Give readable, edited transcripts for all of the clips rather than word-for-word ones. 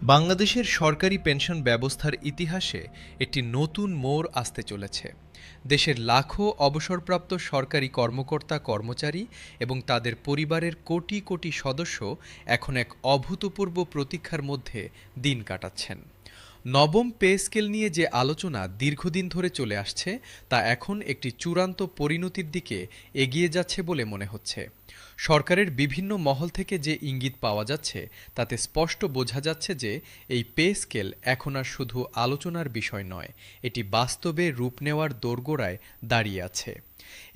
বাংলাদেশের সরকারি পেনশন ব্যবস্থার ইতিহাসে একটি নতুন মোড় আসতে চলেছে। দেশের লাখো অবসরপ্রাপ্ত সরকারি কর্মকর্তা কর্মচারী এবং তাদের পরিবারের কোটি কোটি সদস্য এখন এক অভূতপূর্ব প্রতীক্ষার মধ্যে দিন কাটাচ্ছেন। নবম পে স্কেল নিয়ে যে আলোচনা দীর্ঘদিন ধরে চলে আসছে তা এখন একটি চূড়ান্ত পরিণতির দিকে এগিয়ে যাচ্ছে বলে মনে হচ্ছে। সরকারের বিভিন্ন মহল থেকে যে ইঙ্গিত পাওয়া যাচ্ছে তাতে স্পষ্ট বোঝা যাচ্ছে যে এই পে স্কেল এখন আর শুধু আলোচনার বিষয় নয়, এটি বাস্তবে রূপ নেওয়ার দোরগোড়ায় দাঁড়িয়ে আছে।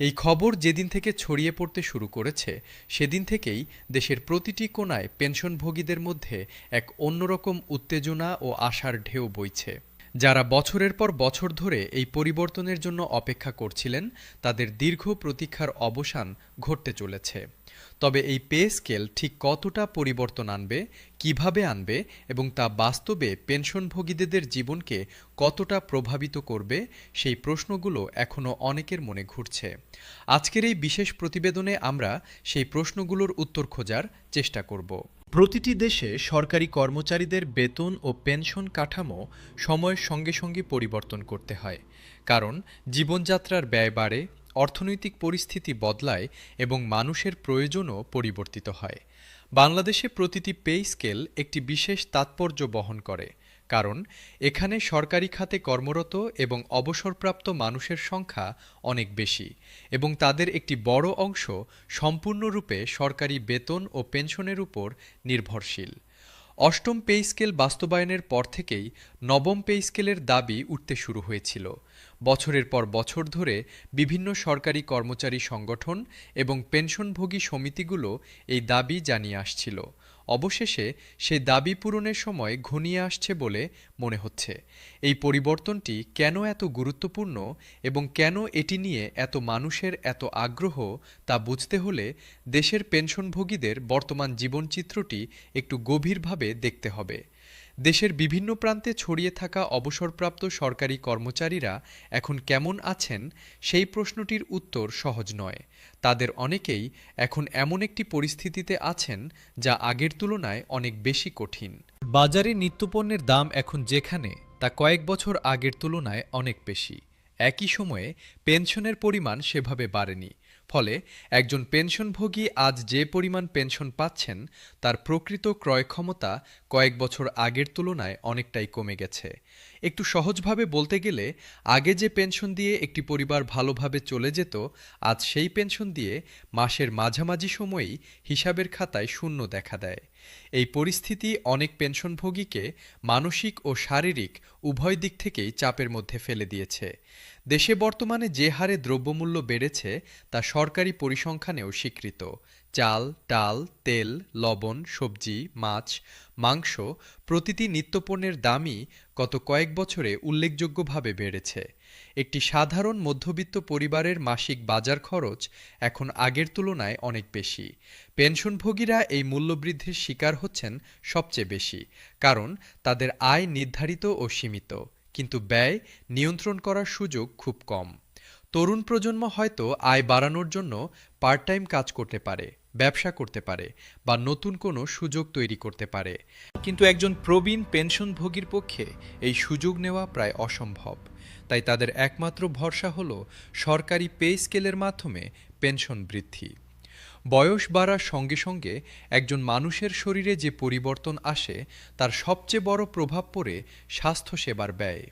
এই খবর যেদিন থেকে ছড়িয়ে পড়তে শুরু করেছে সেদিন থেকেই দেশের প্রতিটি কোণায় পেনশনভোগীদের মধ্যে এক অন্যরকম উত্তেজনা ও আশার ঢেউ বইছে। যারা বছরের পর বছর ধরে এই পরিবর্তনের জন্য অপেক্ষা করছিলেন তাদের দীর্ঘ প্রতীক্ষার অবসান ঘটতে চলেছে। তবে এই পে স্কেল ঠিক কতটা পরিবর্তন আনবে, কিভাবে আনবে এবং তা বাস্তবে পেনশনভোগীদের জীবনকে কতটা প্রভাবিত করবে, সেই প্রশ্নগুলো এখনও অনেকের মনে ঘুরছে। আজকের এই বিশেষ প্রতিবেদনে আমরা সেই প্রশ্নগুলোর উত্তর খোঁজার চেষ্টা করব। প্রতিটি দেশে সরকারি কর্মচারীদের বেতন ও পেনশন কাঠামো সময়ের সঙ্গে সঙ্গে পরিবর্তন করতে হয়, কারণ জীবনযাত্রার ব্যয় বাড়ে, অর্থনৈতিক পরিস্থিতি বদলায় এবং মানুষের প্রয়োজনও পরিবর্তিত হয়। বাংলাদেশে প্রতিটি পে স্কেল একটি বিশেষ তাৎপর্য বহন করে, কারণ এখানে সরকারি খাতে কর্মরত এবং অবসরপ্রাপ্ত মানুষের সংখ্যা অনেক বেশি এবং তাদের একটি বড় অংশ সম্পূর্ণরূপে সরকারি বেতন ও পেনশনের উপর নির্ভরশীল। অষ্টম পে স্কেল বাস্তবায়নের পর থেকেই নবম পে স্কেলের দাবি উঠতে শুরু হয়েছিল। বছরের পর বছর ধরে বিভিন্ন সরকারি কর্মচারী সংগঠন এবং পেনশনভোগী সমিতিগুলো এই দাবি জানিয়ে আসছিল। অবশেষে সেই দাবি পূরণের সময় ঘনিয়ে আসছে বলে মনে হচ্ছে। এই পরিবর্তনটি কেন এত গুরুত্বপূর্ণ এবং কেন এটি নিয়ে এত মানুষের এত আগ্রহ তা বুঝতে হলে দেশের পেনশনভোগীদের বর্তমান জীবনচিত্রটি একটু গভীরভাবে দেখতে হবে। দেশের বিভিন্ন প্রান্তে ছড়িয়ে থাকা অবসরপ্রাপ্ত সরকারি কর্মচারীরা এখন কেমন আছেন সেই প্রশ্নটির উত্তর সহজ নয়। তাদের অনেকেই এখন এমন একটি পরিস্থিতিতে আছেন যা আগের তুলনায় অনেক বেশি কঠিন। বাজারে নিত্যপণ্যের দাম এখন যেখানে তা কয়েক বছর আগের তুলনায় অনেক বেশি। একই সময়ে পেনশনের পরিমাণ সেভাবে বাড়েনি। ফলে একজন পেনশনভোগী আজ যে পরিমাণ পেনশন পাচ্ছেন তার প্রকৃত ক্রয় ক্ষমতা কয়েক বছর আগের তুলনায় অনেকটাই কমে গেছে। একটু সহজভাবে বলতে গেলে আগে যে পেনশন দিয়ে একটি পরিবার ভালোভাবে চলে যেত, আজ সেই পেনশন দিয়ে মাসের মাঝামাঝি সময়েই হিসাবের খাতায় শূন্য দেখা দেয়। এই পরিস্থিতি অনেক পেনশনভোগীকে মানসিক ও শারীরিক উভয় দিক থেকেই চাপের মধ্যে ফেলে দিয়েছে। দেশে বর্তমানে যে হারে দ্রব্যমূল্য বেড়েছে তা সরকারি পরিসংখ্যানেও স্বীকৃত। চাল, ডাল, তেল, লবণ, সবজি, মাছ, মাংস প্রতিটি নিত্যপণ্যের দামই গত কয়েক বছরে উল্লেখযোগ্যভাবে বেড়েছে। একটি সাধারণ মধ্যবিত্ত পরিবারের মাসিক বাজার খরচ এখন আগের তুলনায় অনেক বেশি। পেনশনভোগীরা এই মূল্যবৃদ্ধির শিকার হচ্ছেন সবচেয়ে বেশি, কারণ তাদের আয় নির্ধারিত ও সীমিত, কিন্তু ব্যয় নিয়ন্ত্রণ করার সুযোগ খুব কম। তরুণ প্রজন্ম হয়তো আয় বাড়ানোর জন্য পার্ট টাইম কাজ করতে পারে, ব্যবসা করতে পারে বা নতুন কোনো সুযোগ তৈরি করতে পারে, কিন্তু একজন প্রবীণ পেনশনভোগীর পক্ষে এই সুযোগ নেওয়া প্রায় অসম্ভব। তাই তাদের একমাত্র ভরসা হল সরকারি পে স্কেলের মাধ্যমে পেনশন বৃদ্ধি। বয়স বাড়ার সঙ্গে সঙ্গে একজন মানুষের শরীরে যে পরিবর্তন আসে তার সবচেয়ে বড় প্রভাব পড়ে স্বাস্থ্যসেবার ব্যয়ে।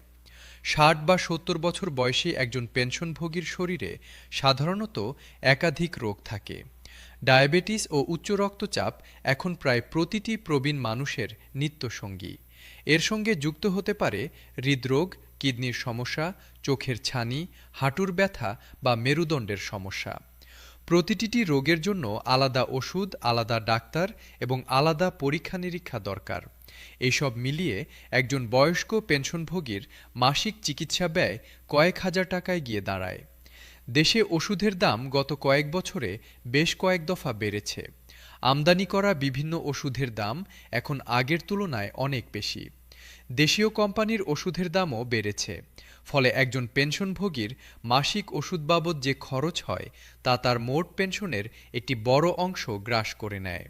৬০ বা ৭০ বছর বয়সী একজন পেনশনভোগীর শরীরে সাধারণত একাধিক রোগ থাকে। ডায়াবেটিস ও উচ্চ রক্তচাপ এখন প্রায় প্রতিটি প্রবীণ মানুষের নিত্যসঙ্গী। এর সঙ্গে যুক্ত হতে পারে হৃদরোগ, কিডনির সমস্যা, চোখের ছানি, হাঁটুর ব্যথা বা মেরুদণ্ডের সমস্যা। প্রতিটি রোগের জন্য আলাদা ওষুধ, আলাদা ডাক্তার এবং আলাদা পরীক্ষা নিরীক্ষা দরকার। এইসব মিলিয়ে একজন বয়স্ক পেনশনভোগীর মাসিক চিকিৎসা ব্যয় কয়েক হাজার টাকায় গিয়ে দাঁড়ায়। দেশে ওষুধের দাম গত কয়েক বছরে বেশ কয়েক দফা বেড়েছে। আমদানি করা বিভিন্ন ওষুধের দাম এখন আগের তুলনায় অনেক বেশি। দেশীয় কোম্পানির ওষুধের দামও বেড়েছে। ফলে একজন পেনশনভোগীর মাসিক ওষুধ বাবদ যে খরচ হয় তা তার মোট পেনশনের একটি বড় অংশ গ্রাস করে নেয়।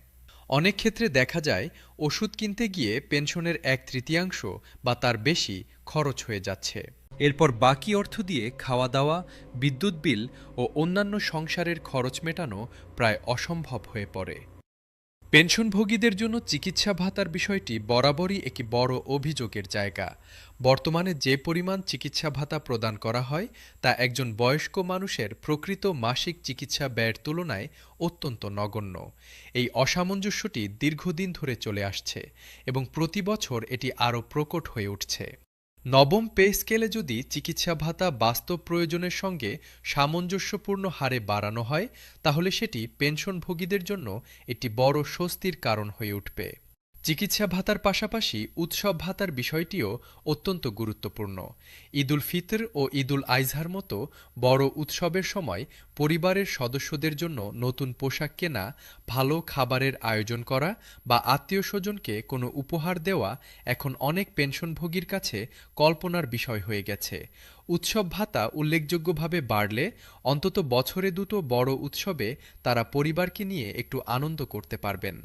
অনেক ক্ষেত্রে দেখা যায় ওষুধ কিনতে গিয়ে পেনশনের 1/3 বা তার বেশি খরচ হয়ে যাচ্ছে। এরপর বাকি অর্থ দিয়ে খাওয়া দাওয়া, বিদ্যুৎ বিল ও অন্যান্য সংসারের খরচ মেটানো প্রায় অসম্ভব হয়ে পড়ে। পেনশনভোগীদের জন্য চিকিৎসা ভাতার বিষয়টি বরাবরই একটি বড় অভিযোগের জায়গা। বর্তমানে যে পরিমাণ চিকিৎসা ভাতা প্রদান করা হয় তা একজন বয়স্ক মানুষের প্রকৃত মাসিক চিকিৎসা ব্যয়ের তুলনায় অত্যন্ত নগণ্য। এই অসামঞ্জস্যটি দীর্ঘদিন ধরে চলে আসছে এবং প্রতি বছর এটি আরও প্রকট হয়ে উঠছে। নবম পে স্কেলে যদি চিকিৎসা ভাতা বাস্তব প্রয়োজনের সঙ্গে সামঞ্জস্যপূর্ণ হারে বাড়ানো হয় তাহলে সেটি পেনশনভোগীদের জন্য একটি বড় স্বস্তির কারণ হয়ে উঠবে। চিকিৎসা ভাতার পাশাপাশি উৎসব ভাতার বিষয়টিও অত্যন্ত গুরুত্বপূর্ণ। ঈদুল ফিতর ও ঈদুল আজহার মতো বড় উৎসবের সময় পরিবারের সদস্যদের জন্য নতুন পোশাক কেনা, ভালো খাবারের আয়োজন করা বা আত্মীয়স্বজনকে কোনো উপহার দেওয়া এখন অনেক পেনশনভোগীর কাছে কল্পনার বিষয় হয়ে গেছে। উৎসব ভাতা উল্লেখযোগ্যভাবে বাড়লে অন্তত বছরে দুটো বড় উৎসবে তারা পরিবারকে নিয়ে একটু আনন্দ করতে পারবেন।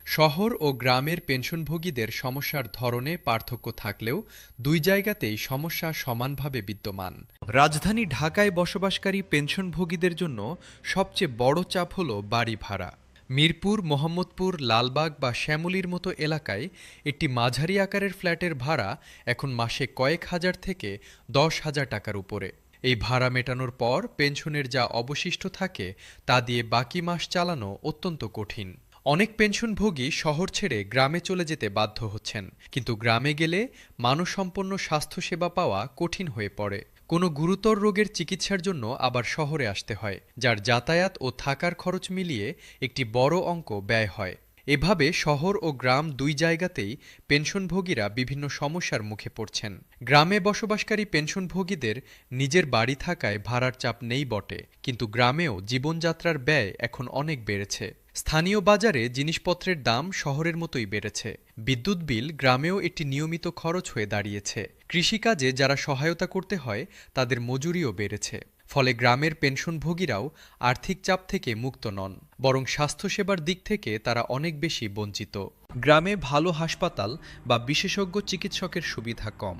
শহর ও গ্রামের পেনশনভোগীদের সমস্যার ধরনে পার্থক্য থাকলেও দুই জায়গাতেই সমস্যা সমানভাবে বিদ্যমান। রাজধানী ঢাকায় বসবাসকারী পেনশনভোগীদের জন্য সবচেয়ে বড় চাপ হল বাড়ি ভাড়া। মিরপুর, মোহাম্মদপুর, লালবাগ বা শ্যামলীর মতো এলাকায় একটি মাঝারি আকারের ফ্ল্যাটের ভাড়া এখন মাসে কয়েক হাজার থেকে 10,000 টাকার উপরে। এই ভাড়া মেটানোর পর পেনশনের যা অবশিষ্ট থাকে তা দিয়ে বাকি মাস চালানো অত্যন্ত কঠিন। অনেক পেনশনভোগী শহর ছেড়ে গ্রামে চলে যেতে বাধ্য হচ্ছেন, কিন্তু গ্রামে গেলে মানসম্পন্ন স্বাস্থ্যসেবা পাওয়া কঠিন হয়ে পড়ে। কোনো গুরুতর রোগের চিকিৎসার জন্য আবার শহরে আসতে হয়, যার যাতায়াত ও থাকার খরচ মিলিয়ে একটি বড় অঙ্ক ব্যয় হয়। এভাবে শহর ও গ্রাম দুই জায়গাতেই পেনশনভোগীরা বিভিন্ন সমস্যার মুখে পড়ছেন। গ্রামে বসবাসকারী পেনশনভোগীদের নিজের বাড়ি থাকায় ভাড়ার চাপ নেই বটে, কিন্তু গ্রামেও জীবনযাত্রার ব্যয় এখন অনেক বেড়েছে। স্থানীয় বাজারে জিনিসপত্রের দাম শহরের মতোই বেড়েছে। বিদ্যুৎ বিল গ্রামেও একটি নিয়মিত খরচ হয়ে দাঁড়িয়েছে। কৃষিকাজে যারা সহায়তা করতে হয় তাদের মজুরিও বেড়েছে। ফলে গ্রামের পেনশনভোগীরাও আর্থিক চাপ থেকে মুক্ত নন, বরং স্বাস্থ্যসেবার দিক থেকে তারা অনেক বেশি বঞ্চিত। গ্রামে ভালো হাসপাতাল বা বিশেষজ্ঞ চিকিৎসকের সুবিধা কম।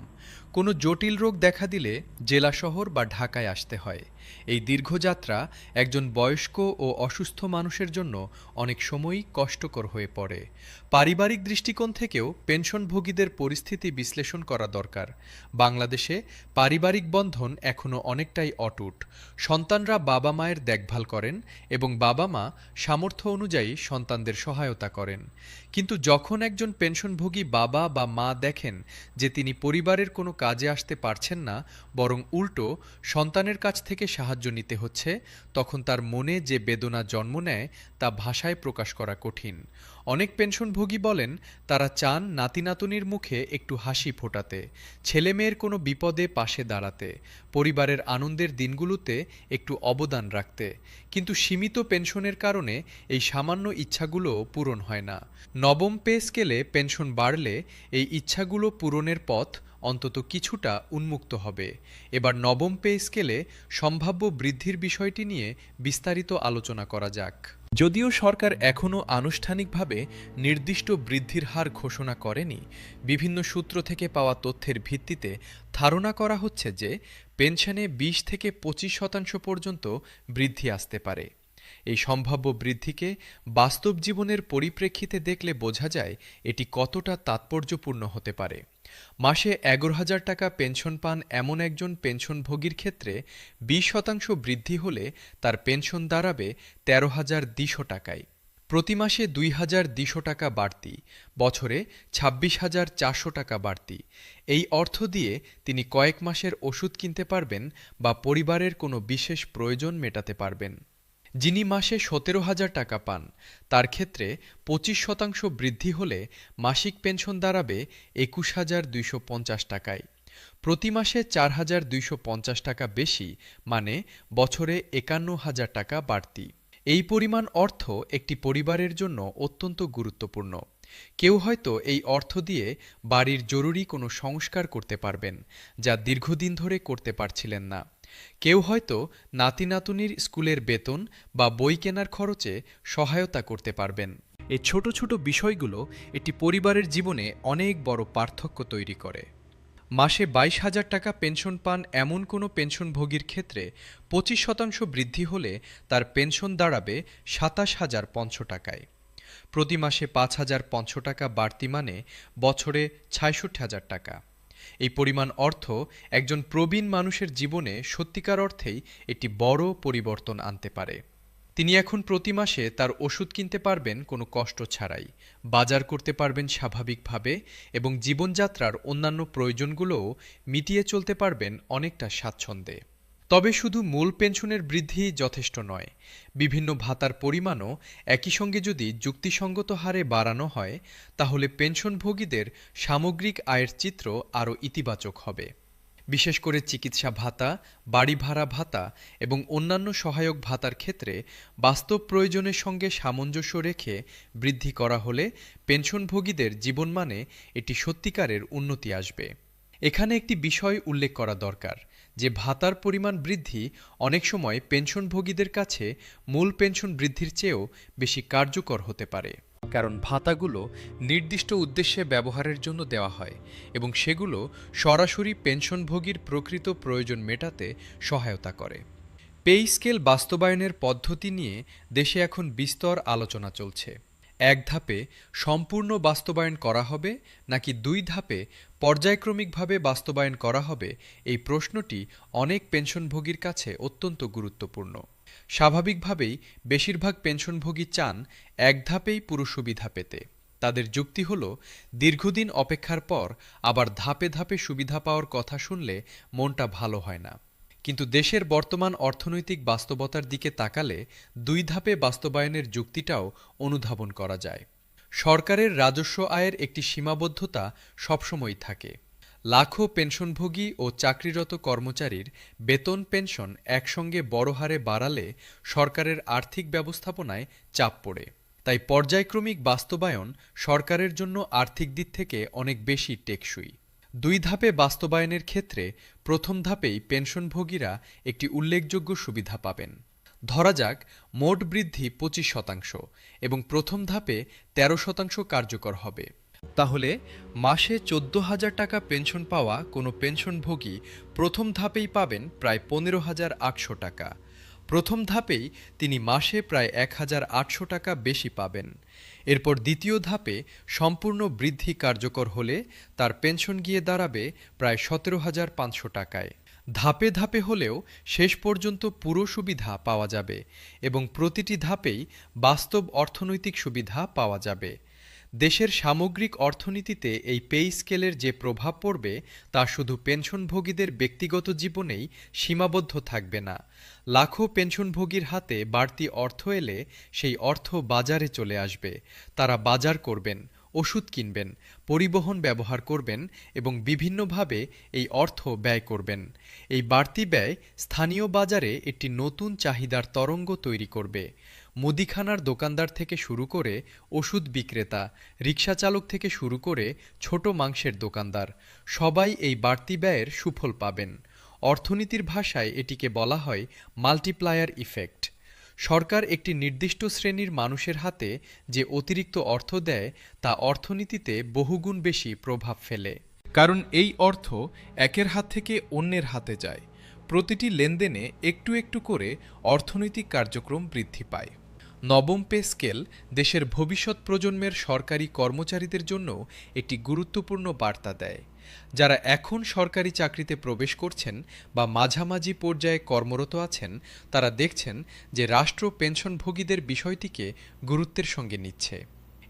কোনো জটিল রোগ দেখা দিলে জেলা শহর বা ঢাকায় আসতে হয়। এই দীর্ঘযাত্রা একজন বয়স্ক ও অসুস্থ মানুষের জন্য অনেক সময়ই কষ্টকর হয়ে পড়ে। পারিবারিক দৃষ্টিকোণ থেকেও পেনশনভোগীদের পরিস্থিতি বিশ্লেষণ করা দরকার। বাংলাদেশে পারিবারিক বন্ধন এখনও অনেকটাই অটুট। সন্তানরা বাবা মায়ের দেখভাল করেন এবং বাবা মা সামর্থ্য অনুযায়ী সন্তানদের সহায়তা করেন। কিন্তু যখন একজন পেনশনভোগী বাবা বা মা দেখেন যে তিনি পরিবারের কোনো কাজে আসতে পারছেন না, বরং উল্টো সন্তানের কাছ থেকে সাহায্য নিতে হচ্ছে, তখন তার মনে যে বেদনা জন্ম নেয় তা ভাষায় প্রকাশ করা কঠিন। অনেক পেনশনভোগী বলেন তারা চান নাতিনাতুনির মুখে একটু হাসি ফোটাতে, ছেলেমেয়ের কোনো বিপদে পাশে দাঁড়াতে, পরিবারের আনন্দের দিনগুলোতে একটু অবদান রাখতে, কিন্তু সীমিত পেনশনের কারণে এই সামান্য ইচ্ছাগুলো পূরণ হয় না। নবম পে স্কেলে পেনশন বাড়লে এই ইচ্ছাগুলো পূরণের পথ অন্তত কিছুটা উন্মুক্ত হবে। এবার নবম পে স্কেলে সম্ভাব্য বৃদ্ধির বিষয়টি নিয়ে বিস্তারিত আলোচনা করা যাক। যদিও সরকার এখনও আনুষ্ঠানিকভাবে নির্দিষ্ট বৃদ্ধির হার ঘোষণা করেনি, বিভিন্ন সূত্র থেকে পাওয়া তথ্যের ভিত্তিতে ধারণা করা হচ্ছে যে পেনশনে 20 থেকে 25% পর্যন্ত বৃদ্ধি আসতে পারে। এই সম্ভাব্য বৃদ্ধিকে বাস্তব জীবনের পরিপ্রেক্ষিতে দেখলে বোঝা যায় এটি কতটা তাৎপর্যপূর্ণ হতে পারে। মাসে 11,000 টাকা পেনশন পান এমন একজন পেনশনভোগীর ক্ষেত্রে 20% বৃদ্ধি হলে তার পেনশন দাঁড়াবে 13,200 টাকায়। প্রতি মাসে 2,200 টাকা বাড়তি, বছরে 26,400 টাকা বাড়তি। এই অর্থ দিয়ে তিনি কয়েক মাসের ওষুধ কিনতে পারবেন বা পরিবারের কোনো বিশেষ প্রয়োজন মেটাতে পারবেন। যিনি মাসে 17,000 টাকা পান তার ক্ষেত্রে 25% বৃদ্ধি হলে মাসিক পেনশন দাঁড়াবে 21,250 টাকায়। প্রতি মাসে 4,250 টাকা বেশি, মানে বছরে 51,000 টাকা বাড়তি। এই পরিমাণ অর্থ একটি পরিবারের জন্য অত্যন্ত গুরুত্বপূর্ণ। কেউ হয়তো এই অর্থ দিয়ে বাড়ির জরুরি কোনো সংস্কার করতে পারবেন, যা দীর্ঘদিন ধরে করতে পারছিলেন না। কেউ হয়তো নাতি নাতুনির স্কুলের বেতন বা বই কেনার খরচে সহায়তা করতে পারবেন। এই ছোট ছোট বিষয়গুলো একটি পরিবারের জীবনে অনেক বড় পার্থক্য তৈরি করে। মাসে 22,000 টাকা পেনশন পান এমন কোনো পেনশনভোগীর ক্ষেত্রে 25% বৃদ্ধি হলে তার পেনশন দাঁড়াবে 27,500 টাকায়। প্রতি মাসে 5,500 টাকা বাড়তি মানে বছরে 66,000 টাকা। এই পরিমাণ অর্থ একজন প্রবীণ মানুষের জীবনে সত্যিকার অর্থেই একটি বড় পরিবর্তন আনতে পারে। তিনি এখন প্রতি মাসে তার ওষুধ কিনতে পারবেন কোনো কষ্ট ছাড়াই, বাজার করতে পারবেন স্বাভাবিকভাবে এবং জীবনযাত্রার অন্যান্য প্রয়োজনগুলোও মিটিয়ে চলতে পারবেন অনেকটা স্বাচ্ছন্দ্যে। তবে শুধু মূল পেনশনের বৃদ্ধি যথেষ্ট নয়, বিভিন্ন ভাতার পরিমাণও একই সঙ্গে যদি যুক্তিসঙ্গত হারে বাড়ানো হয় তাহলে পেনশনভোগীদের সামগ্রিক আয়ের চিত্র আরও ইতিবাচক হবে। বিশেষ করে চিকিৎসা ভাতা, বাড়ি ভাড়া ভাতা এবং অন্যান্য সহায়ক ভাতার ক্ষেত্রে বাস্তব প্রয়োজনের সঙ্গে সামঞ্জস্য রেখে বৃদ্ধি করা হলে পেনশনভোগীদের জীবনমানে এটি সত্যিকারের উন্নতি আসবে। এখানে একটি বিষয় উল্লেখ করা দরকার যে ভাতার পরিমাণ বৃদ্ধি অনেক সময় পেনশনভোগীদের কাছে মূল পেনশন বৃদ্ধির চেয়েও বেশি কার্যকর হতে পারে, কারণ ভাতাগুলো নির্দিষ্ট উদ্দেশ্যে ব্যবহারের জন্য দেওয়া হয় এবং সেগুলো সরাসরি পেনশনভোগীর প্রকৃত প্রয়োজন মেটাতে সহায়তা করে। পে স্কেল বাস্তবায়নের পদ্ধতি নিয়ে দেশে এখন বিস্তর আলোচনা চলছে। এক ধাপে সম্পূর্ণ বাস্তবায়ন করা হবে নাকি দুই ধাপে পর্যায়ক্রমিকভাবে বাস্তবায়ন করা হবে, এই প্রশ্নটি অনেক পেনশনভোগীর কাছে অত্যন্ত গুরুত্বপূর্ণ। স্বাভাবিকভাবেই বেশিরভাগ পেনশনভোগী চান এক ধাপেই পুরো সুবিধা পেতে। তাদের যুক্তি হল, দীর্ঘদিন অপেক্ষার পর আবার ধাপে ধাপে সুবিধা পাওয়ার কথা শুনলে মনটা ভালো হয় না। কিন্তু দেশের বর্তমান অর্থনৈতিক বাস্তবতার দিকে তাকালে দুই ধাপে বাস্তবায়নের যুক্তিটাও অনুধাবন করা যায়। সরকারের রাজস্ব আয়ের একটি সীমাবদ্ধতা সবসময়ই থাকে। লাখো পেনশনভোগী ও চাকরিরত কর্মচারীর বেতন পেনশন একসঙ্গে বড় হারে বাড়ালে সরকারের আর্থিক ব্যবস্থাপনায় চাপ পড়ে। তাই পর্যায়ক্রমিক বাস্তবায়ন সরকারের জন্য আর্থিক দিক থেকে অনেক বেশি টেকসই। দুই ধাপে বাস্তবায়নের ক্ষেত্রে প্রথম ধাপেই পেনশনভোগীরা একটি উল্লেখযোগ্য সুবিধা পাবেন। ধরা যাক মোট বৃদ্ধি 25% এবং প্রথম ধাপে 13% কার্যকর হবে। তাহলে মাসে 14,000 টাকা পেনশন পাওয়া কোনো পেনশনভোগী প্রথম ধাপেই পাবেন প্রায় 15,800 টাকা। প্রথম ধাপেই তিনি মাসে প্রায় 1,800 টাকা বেশি পাবেন। এরপর দ্বিতীয় ধাপে সম্পূর্ণ বৃদ্ধি কার্যকর হলে তার পেনশন গিয়ে দাঁড়াবে প্রায় 17,500 টাকায়। ধাপে ধাপে হলেও শেষ পর্যন্ত পুরো সুবিধা পাওয়া যাবে এবং প্রতিটি ধাপেই বাস্তব অর্থনৈতিক সুবিধা পাওয়া যাবে। দেশের সামগ্রিক অর্থনীতিতে এই পে স্কেলের যে প্রভাব পড়বে তা শুধু পেনশনভোগীদের ব্যক্তিগত জীবনেই সীমাবদ্ধ থাকবে না। লাখো পেনশনভোগীর হাতে বাড়তি অর্থ এলে সেই অর্থ বাজারে চলে আসবে। তারা বাজার করবেন, ওষুধ কিনবেন, পরিবহন ব্যবহার করবেন এবং বিভিন্নভাবে এই অর্থ ব্যয় করবেন। এই বাড়তি ব্যয় স্থানীয় বাজারে একটি নতুন চাহিদার তরঙ্গ তৈরি করবে। মুদিখানার দোকানদার থেকে শুরু করে ওষুধ বিক্রেতা, রিকশা চালক থেকে শুরু করে ছোট মাংসের দোকানদার সবাই এই বাড়তি ব্যয়ের সুফল পাবেন। অর্থনীতির ভাষায় এটিকে বলা হয় মাল্টিপ্লায়ার ইফেক্ট। সরকার একটি নির্দিষ্ট শ্রেণীর মানুষের হাতে যে অতিরিক্ত অর্থ দেয় তা অর্থনীতিতে বহুগুণ বেশি প্রভাব ফেলে, কারণ এই অর্থ একের হাত থেকে অন্যের হাতে যায়। প্রতিটি লেনদেনে একটু একটু করে অর্থনৈতিক কার্যক্রম বৃদ্ধি পায়। নবম পে স্কেল দেশের ভবিষ্যৎ প্রজন্মের সরকারি কর্মচারীদের জন্য একটি গুরুত্বপূর্ণ বার্তা দেয়। যারা এখন সরকারি চাকরিতে প্রবেশ করছেন বা মাঝামাঝি পর্যায়ে কর্মরত আছেন তারা দেখছেন যে রাষ্ট্র পেনশনভোগীদের বিষয়টিকে গুরুত্বের সঙ্গে নিচ্ছে।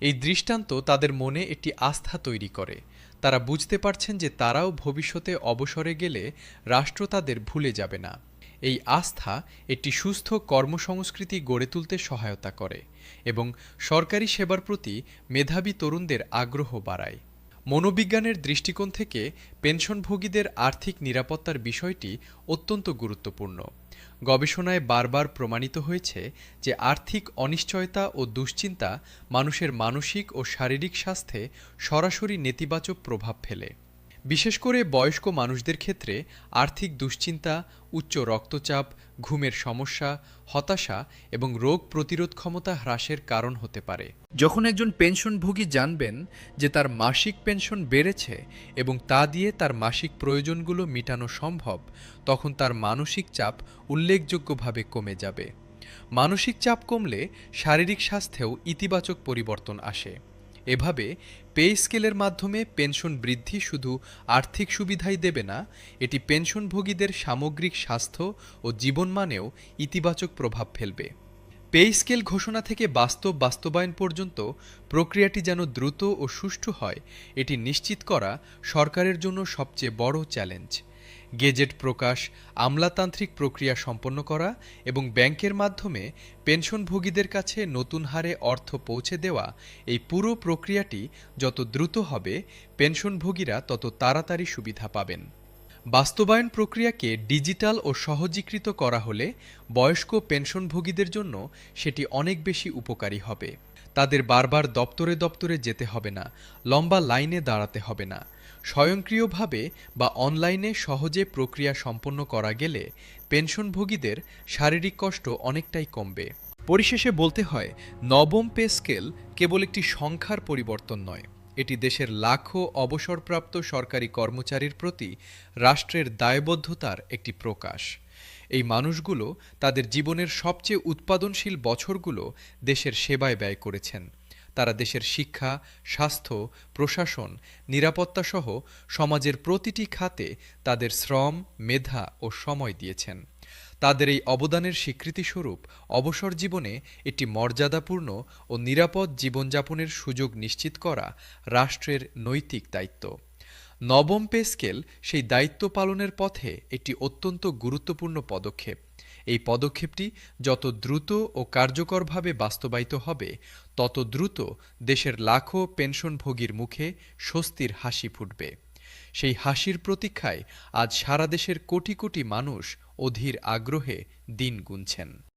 এই দৃষ্টান্ত তাদের মনে একটি আস্থা তৈরি করে। তারা বুঝতে পারছেন যে তারাও ভবিষ্যতে অবসরে গেলে রাষ্ট্র তাদের ভুলে যাবে না। এই আস্থা একটি সুস্থ কর্মসংস্কৃতি গড়ে তুলতে সহায়তা করে এবং সরকারি সেবার প্রতি মেধাবী তরুণদের আগ্রহ বাড়ায়। মনোবিজ্ঞানের দৃষ্টিকোণ থেকে পেনশনভোগীদের আর্থিক নিরাপত্তার বিষয়টি অত্যন্ত গুরুত্বপূর্ণ। গবেষণায় বারবার প্রমাণিত হয়েছে যে আর্থিক অনিশ্চয়তা ও দুশ্চিন্তা মানুষের মানসিক ও শারীরিক স্বাস্থ্যে সরাসরি নেতিবাচক প্রভাব ফেলে। বিশেষ করে বয়স্ক মানুষদের ক্ষেত্রে আর্থিক দুশ্চিন্তা, উচ্চ রক্তচাপ, ঘুমের সমস্যা, হতাশা এবং রোগ প্রতিরোধ ক্ষমতা হ্রাসের কারণ হতে পারে। যখন একজন পেনশনভোগী জানবেন যে তার মাসিক পেনশন বেড়েছে এবং তা দিয়ে তার মাসিক প্রয়োজনগুলো মেটানো সম্ভব, তখন তার মানসিক চাপ উল্লেখযোগ্যভাবে কমে যাবে। মানসিক চাপ কমলে শারীরিক স্বাস্থ্যেও ইতিবাচক পরিবর্তন আসে। এভাবে পে স্কেলের মাধ্যমে পেনশন বৃদ্ধি শুধু আর্থিক সুবিধাই দেবে না, এটি পেনশনভোগীদের সামগ্রিক স্বাস্থ্য ও জীবনমানেও ইতিবাচক প্রভাব ফেলবে। পে স্কেল ঘোষণা থেকে বাস্তবায়ন পর্যন্ত প্রক্রিয়াটি যেন দ্রুত ও সুষ্ঠু হয়, এটি নিশ্চিত করা সরকারের জন্য সবচেয়ে বড় চ্যালেঞ্জ। গেজেট প্রকাশ, আমলাতান্ত্রিক প্রক্রিয়া সম্পন্ন করা এবং ব্যাংকের মাধ্যমে পেনশনভোগীদের কাছে নতুন হারে অর্থ পৌঁছে দেওয়া, এই পুরো প্রক্রিয়াটি যত দ্রুত হবে, পেনশনভোগীরা তত তাড়াতাড়ি সুবিধা পাবেন। বাস্তবায়ন প্রক্রিয়াকে ডিজিটাল ও সহজীকৃত করা হলে বয়স্ক পেনশনভোগীদের জন্য সেটি অনেক বেশি উপকারী হবে। তাদের বারবার দপ্তরে যেতে হবে না, লম্বা লাইনে দাঁড়াতে হবে না। স্বয়ংক্রিয়ভাবে বা অনলাইনে সহজে প্রক্রিয়া সম্পন্ন করা গেলে পেনশনভোগীদের শারীরিক কষ্ট অনেকটাই কমবে। পরিশেষে বলতে হয়, নবম পে স্কেল কেবল একটি সংখ্যার পরিবর্তন নয়, এটি দেশের লাখো অবসরপ্রাপ্ত সরকারি কর্মচারীর প্রতি রাষ্ট্রের দায়বদ্ধতার একটি প্রকাশ। এই মানুষগুলো তাদের জীবনের সবচেয়ে উৎপাদনশীল বছরগুলো দেশের সেবায় ব্যয় করেছেন। তারা দেশের শিক্ষা, স্বাস্থ্য, প্রশাসন, নিরাপত্তাসহ সমাজের প্রতিটি খাতে তাদের শ্রম, মেধা ও সময় দিয়েছেন। তাদের এই অবদানের স্বীকৃতিস্বরূপ অবসর জীবনে একটি মর্যাদাপূর্ণ ও নিরাপদ জীবনযাপনের সুযোগ নিশ্চিত করা রাষ্ট্রের নৈতিক দায়িত্ব। নবম পে স্কেল সেই দায়িত্ব পালনের পথে একটি অত্যন্ত গুরুত্বপূর্ণ পদক্ষেপ। এই পদক্ষেপটি যত দ্রুত ও কার্যকরভাবে বাস্তবায়িত হবে, তত দ্রুত দেশের লাখো পেনশনভোগীর মুখে স্বস্তির হাসি ফুটবে। সেই হাসির প্রতীক্ষায় আজ সারা দেশের কোটি কোটি মানুষ অধীর আগ্রহে দিন গুনছেন।